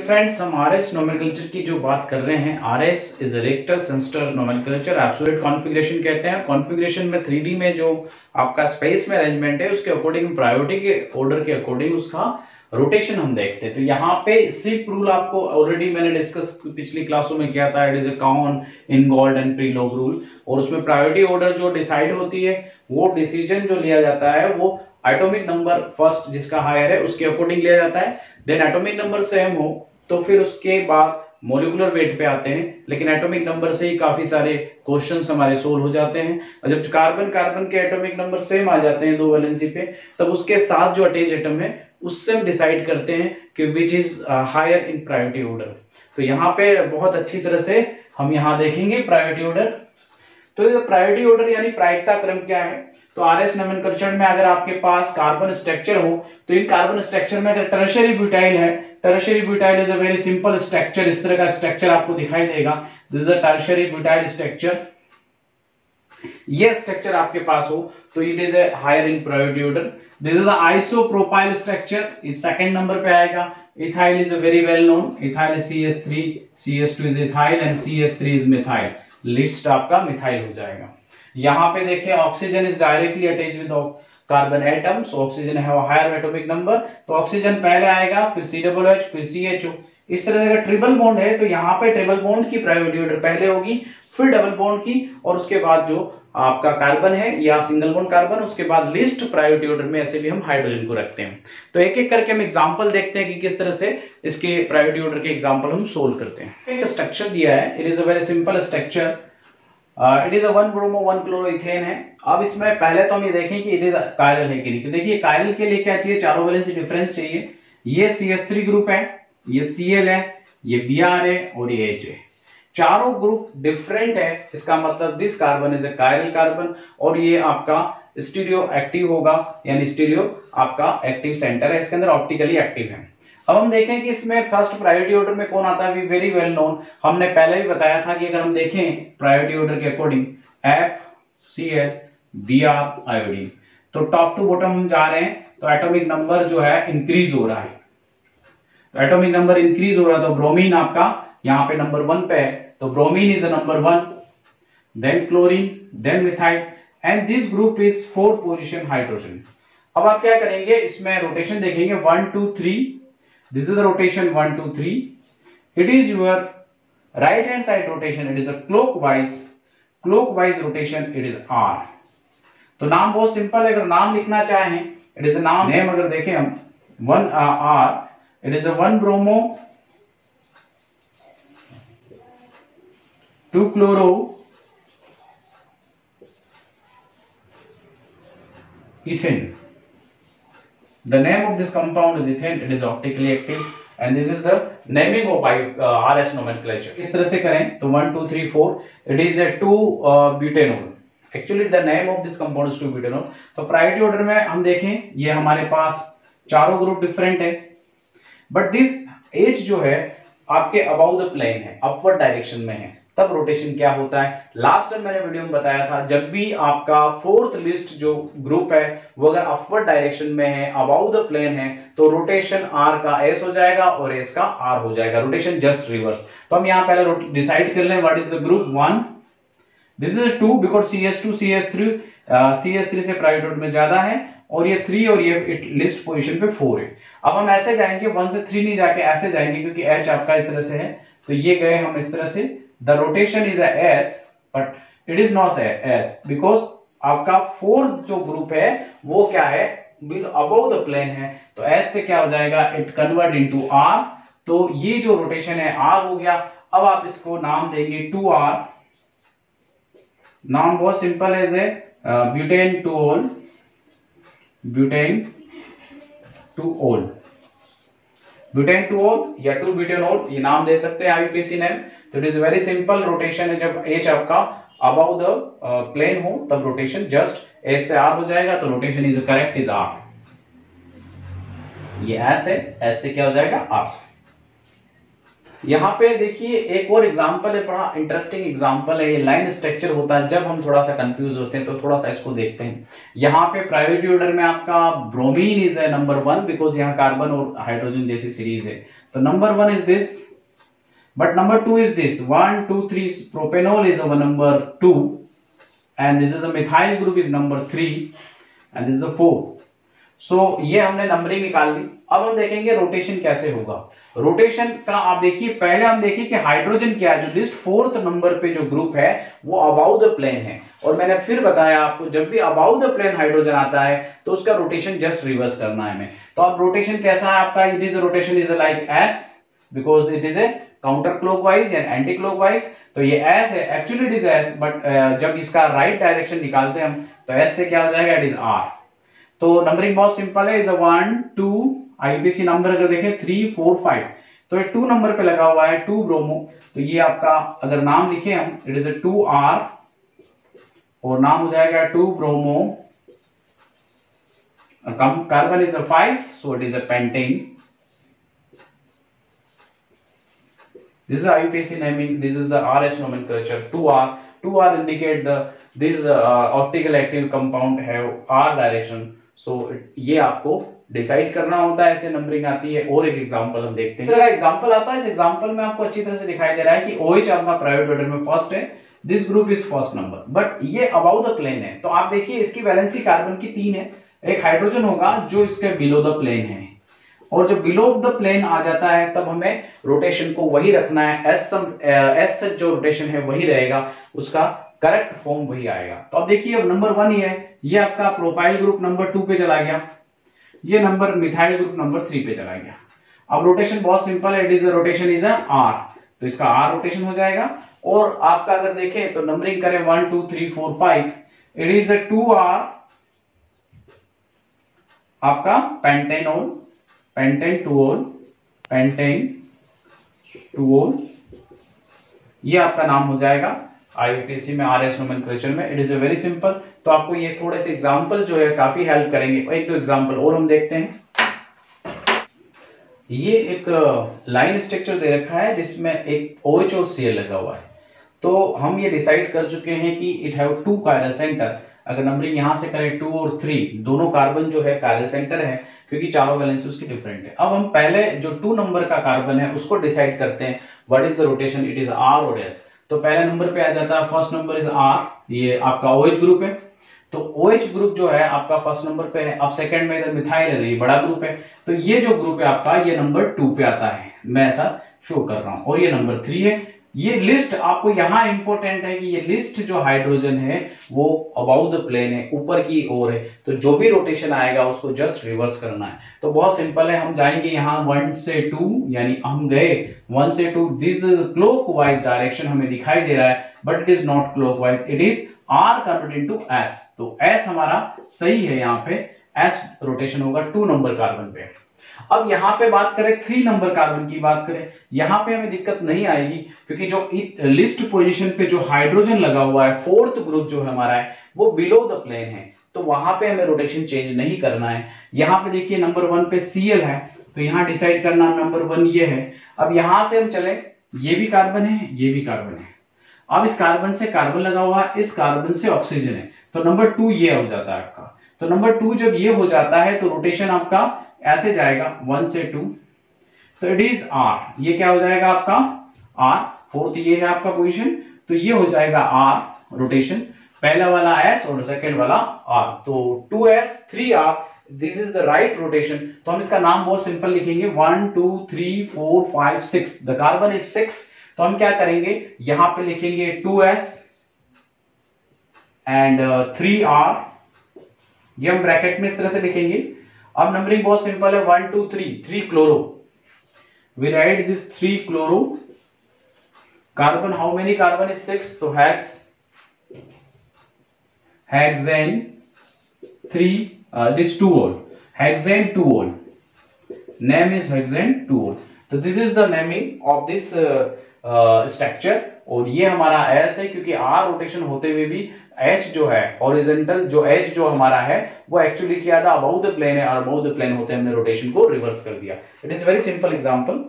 Friends, हम RS nomenclature की जो बात कर रहे हैं, RS is rectus sinister nomenclature absolute configuration कहते हैं। कॉन्फ़िगरेशन में 3D में जो आपका स्पेस में अरेंजमेंट है उसके अकॉर्डिंग प्रायोरिटी के ऑर्डर के अकॉर्डिंग उसका रोटेशन हम देखते हैं। तो यहाँ पे सिप रूल आपको ऑलरेडी मैंने डिस्कस पिछली क्लासों में किया था। It is a Cahn Ingold and Prelog rule, और उसमें प्रायोरिटी ऑर्डर जो डिसाइड होती है वो डिसीजन जो लिया जाता है वो एटॉमिक नंबर फर्स्ट जिसका हायर है उसके अकॉर्डिंग लिया जाता है। देन एटॉमिक नंबर सेम हो तो फिर उसके बाद मोलिकुलर वेट पे आते हैं, लेकिन एटॉमिक नंबर से ही काफी सारे क्वेश्चंस हमारे सोल्व हो जाते हैं। और जब कार्बन कार्बन के एटॉमिक नंबर सेम आ जाते हैं दो वैलेंसी पे, तब उसके साथ जो अटैच एटम है उससे हम डिसाइड करते हैं कि which is higher in priority order. तो यहाँ पे बहुत अच्छी तरह से हम यहाँ देखेंगे प्रायोरिटी ऑर्डर। तो प्रायोरिटी ऑर्डर यानी प्रायिकता क्रम क्या है। तो आरएस नोमेनक्लेचर में अगर आपके पास कार्बन स्ट्रक्चर हो तो इन कार्बन स्ट्रक्चर में अगर टर्शियरी ब्यूटाइल है, tertiary butyl is a very simple structure, इस तरह का स्ट्रक्चर आपको दिखाई देगा। This is a tertiary butyl structure. ये स्ट्रक्चर आपके पास हो तो it is a higher in priority order. This is isopropyl structure, इस सेकंड नंबर पे आएगा। Ethyl is a very well known, ethyl CH3, CH2 is ethyl and CH3 is methyl. List आपका methyl हो जाएगा। यहाँ पे देखिए oxygen is directly attach with carbon atom, so oxygen है हायर एटॉमिक नंबर, तो ऑक्सीजन पहले आएगा, फिर COOH, फिर CHO। इस तरह का ट्रिपल बॉन्ड है तो यहाँ पे ट्रिपल बॉन्ड की प्रायोरिटी ऑर्डर पहले होगी, फिर डबल बॉन्ड की, और उसके बाद जो आपका कार्बन है या सिंगल बॉन्ड कार्बन, उसके बाद लिस्ट प्रायोरिटी ऑर्डर में ऐसे भी हम हाइड्रोजन को रखते हैं। तो एक एक करके हम एग्जांपल देखते हैं कि किस तरह से इसके प्रायोरिटी ऑर्डर के एग्जांपल हम सोल्व करते हैं। एक स्ट्रक्चर दिया है, it is a very simple structure. It is a 1 bromo 1 chloroethane है। अब इसमें पहले तो हम ये देखें कि इट इज कायरल है कि नहीं। तो देखिए कायरल के लिए क्या चाहिए, चारों वैलेंसी डिफरेंस चाहिए। ये CH3 ग्रुप है, ये Cl है, ये Br है और ये H है। चारों ग्रुप डिफरेंट है, इसका मतलब this carbon is a chiral carbon, और ये आपका स्टीरियो एक्टिव होगा, यानी स्टीरियो आपका एक्टिव सेंटर है, इसके अंदर ऑप्टिकली एक्टिव है। अब हम देखें कि इसमें फर्स्ट प्रायोरिटी ऑर्डर में कौन आता है, वेरी वेल नोन, हमने पहले भी बताया था कि अगर हम देखें प्रायोरिटी ऑर्डर के अकॉर्डिंग FCl Br आयोडीन, तो टॉप टू बॉटम हम जा रहे हैं तो एटॉमिक नंबर जो है इंक्रीज हो रहा है। तो एटॉमिक नंबर इंक्रीज हो रहा है तो ब्रोमीन आपका यहाँ पे नंबर 1 पे है, तो bromine is number 1, then chlorine, then methyl, and this group is 4th position hydrogen. अब आप क्या करेंगे, इसमें रोटेशन देखेंगे 1 2 3। This is the rotation 1 2 3. It is your right hand side rotation. It is a clockwise rotation. It is R. तो नाम बहुत simple है, अगर नाम लिखना चाहें इट इज नाम नेम अगर देखें हम 1 R, it is 1 bromo 2 chloro ethane. The name of this compound is ethane. It is optically active, and this is the naming of RS nomenclature. इस तरह से करें तो 1 2 3 4 it is a 2 butanol. Actually the name of this compound is 2 butanol. तो priority order में हम देखें ये हमारे पास चारों ग्रुप डिफरेंट है, बट दिस H जो है आपके अबाउ द प्लेन है, अपवर्ड डायरेक्शन में है, तब रोटेशन क्या होता है। लास्ट टाइम मैंने वीडियो में बताया था, जब भी आपका 4th लिस्ट जो ग्रुप है वो अगर अपवर्ड डायरेक्शन में है, अबाउ द प्लेन है, तो रोटेशन R का S हो जाएगा और S का R हो जाएगा, रोटेशन जस्ट रिवर्स। तो हम यहाँ पहले डिसाइड कर लें what is the group 1। This is 2 because CH3 से प्रायोरिटी ऑर्डर में ज्यादा है, और ये 3 और ये लिस्ट पोजीशन पे 4 है। अब हम ऐसे जाएंगे 1 से 3 नहीं जाके ऐसे जाएंगे, क्योंकि H आपका इस तरह से है, तो ये गए हम इस तरह से। The rotation is a S, but it is not a S because आपका 4th जो ग्रुप है वो क्या है, above the plane है, तो S से क्या हो जाएगा, it convert into R। तो ये जो रोटेशन है R हो गया। अब आप इसको नाम देंगे 2R। नाम बहुत सिंपल है, जे butan two ol, butan two ol, butan two ol या 2 ब्यूटेनॉल, ये नाम दे सकते हैं आईयूपीएसी नेम। तो it is very simple rotation है, जब H आपका अबाउ द प्लेन हो तब रोटेशन जस्ट S से R हो जाएगा, तो rotation is correct is R। ये S है, S से क्या हो जाएगा R। यहाँ पे देखिए एक और एग्जांपल है, बड़ा इंटरेस्टिंग एग्जांपल है। ये लाइन स्ट्रक्चर होता है जब हम थोड़ा सा कंफ्यूज होते हैं, तो थोड़ा सा इसको देखते हैं। यहाँ पे प्रायोरिटी ऑर्डर में आपका ब्रोमीन इज है नंबर 1, बिकॉज यहाँ कार्बन और हाइड्रोजन जैसी सीरीज है। तो number 1 is this, but number 2 is this 1 2 3। Propanol is number 2 and this is a methyl group is number 3 and this is the 4। सो ये हमने नंबरिंग निकाल ली। अब हम देखेंगे रोटेशन कैसे होगा। रोटेशन का आप देखिए, पहले हम देखिए कि हाइड्रोजन क्या है, जो लिस्ट 4th नंबर पे जो ग्रुप है वो अबाउ द प्लेन है। और मैंने फिर बताया आपको, जब भी अबाउ द प्लेन हाइड्रोजन आता है तो उसका रोटेशन जस्ट रिवर्स करना है हमें। तो अब रोटेशन कैसा है आपका, it is rotation is like S, because it is A counter clockwise या एंटी क्लॉकवाइज। तो ये एस है, actually it is S, but जब इसका राइट डायरेक्शन निकालते हैं हम तो एस से क्या हो जाएगा, इट इज आर। तो नंबरिंग बहुत सिंपल है, इज 1 2, आईपीसी नंबर अगर देखें 3 4 5, तो ये 2 नंबर पे लगा हुआ है 2 ब्रोमो। तो ये आपका अगर नाम लिखे हम, इट इज 2R और नाम हो जाएगा 2 bromo. Carbon is 5, so it is pentane. This is IUPAC naming. This is the RS nomenclature. 2R. 2R indicate the this optical active compound have R direction. So ये आपको decide करना होता है, ऐसे नंबरिंग आती है। और एक एग्जांपल हम देखते हैं। तो एग्जांपल आता है, इस एग्जांपल में आपको अच्छी तरह से दिखाई दे रहा है कि OH आपका प्राइवेट ऑर्डर में फर्स्ट है, this group is first number, but ये अबाउ द प्लेन है। तो आप देखिए इसकी वैलेंसी कार्बन की 3 है, एक हाइड्रोजन होगा जो इसके बिलो द प्लेन है, और जब बिलो द प्लेन आ जाता है तब हमें रोटेशन को वही रखना है, एस जो रोटेशन है वही रहेगा, उसका करेक्ट फॉर्म वही आएगा। तो अब देखिए अब नंबर 1 ही है, ये आपका प्रोपाइल ग्रुप नंबर 2 पे चला गया, ये नंबर मिथाइल ग्रुप नंबर 3 पे चला गया। अब रोटेशन बहुत सिंपल है, it is rotation is R, तो इसका आर रोटेशन हो जाएगा। और आपका अगर देखें तो नंबरिंग करें 1 2 3 4 5, इट इज 2R आपका pentanol, pentane 2-ol, pentane 2-ol, ये आपका नाम हो जाएगा आईयूपीएसी में, आरएस नोमेनक्लेचर में। It is a very simple. तो आपको ये थोड़े से एग्जांपल जो है काफी हेल्प करेंगे। एक दो एग्जांपल और हम देखते हैं। ये एक लाइन स्ट्रक्चर दे रखा है जिसमें एक OH और Cl लगा हुआ है। तो हम ये डिसाइड कर चुके हैं कि इट हैव 2 कायरल सेंटर। अगर नंबरिंग यहां से करें 2 और 3, दोनों कार्बन जो है कायरल सेंटर है, क्योंकि चारों वैलेंसी उसकी डिफरेंट है। अब हम पहले जो 2 नंबर का कार्बन है उसको डिसाइड करते हैं, what is the rotation, it is R और S। तो पहले नंबर पे आ जाता है, फर्स्ट नंबर इज R, ये आपका OH ग्रुप है। तो OH ग्रुप जो है आपका फर्स्ट नंबर पे है। अब सेकंड में इधर मिथाइल है, ये बड़ा ग्रुप है। तो ये जो ग्रुप है आपका, ये नंबर 2 पे आता है, मैं ऐसा शो कर रहा हूं, और ये नंबर 3 है। ये लिस्ट आपको यहां इंपॉर्टेंट है कि ये लिस्ट जो हाइड्रोजन है वो अबाउ द प्लेन है, ऊपर की ओर है। तो जो भी रोटेशन आएगा उसको जस्ट रिवर्स करना है। तो बहुत सिंपल है, हम जाएंगे यहाँ 1 से 2, यानी हम गए 1 से 2, दिस इज क्लॉकवाइज डायरेक्शन हमें दिखाई दे रहा है, but it is not clockwise, it is R convert into S। तो S हमारा सही है, यहाँ पे S रोटेशन होगा 2 नंबर कार्बन पे। अब यहां पे बात करें 3 नंबर कार्बन की बात करें, यहां पे हमें दिक्कत नहीं आएगी, क्योंकि जो लिस्ट पोजीशन पे जो हाइड्रोजन लगा हुआ है, 4th ग्रुप जो हमारा है वो बिलो द प्लेन है, तो वहां पे हमें रोटेशन चेंज नहीं करना है। यहां पे देखिए नंबर 1 पे Cl है, तो यहां डिसाइड करना नंबर 1 ये है। अब यहां से हम चले, ये भी कार्बन है, ये भी कार्बन है। अब इस कार्बन से कार्बन लगा हुआ है, इस कार्बन से ऑक्सीजन है, तो नंबर 2 ये हो जाता है आपका। तो नंबर 2 जब ये हो जाता है तो रोटेशन आपका ऐसे जाएगा 1 से 2, तो इट इज R, ये क्या हो जाएगा आपका R, 4th ये है आपका पोजीशन, तो ये हो जाएगा R रोटेशन, पहला वाला S और सेकंड वाला R, तो 2S 3R, this is the right rotation. तो हम इसका नाम बहुत सिंपल लिखेंगे, 1 2 3 4 5 6, द कार्बन इज 6। तो हम क्या करेंगे, यहां पे लिखेंगे 2S एंड 3R, ये हम ब्रैकेट में इस तरह से लिखेंगे। अब नंबरिंग बहुत सिंपल है, 1 2 3 chloro, we write this 3 chloro. Carbon, how many carbon is 6, तो hexane 3, this 2-ol, hexane 2-ol, name is hexane 2-ol। तो this is the naming of this structure. और ये हमारा S है, क्योंकि R रोटेशन होते हुए भी H जो है हॉरिजॉन्टल, जो H जो हमारा है वो एक्चुअली क्या था, अबाउ द प्लेन है, और अबाउ द प्लेन होते हमने रोटेशन को रिवर्स कर दिया। It is very simple example.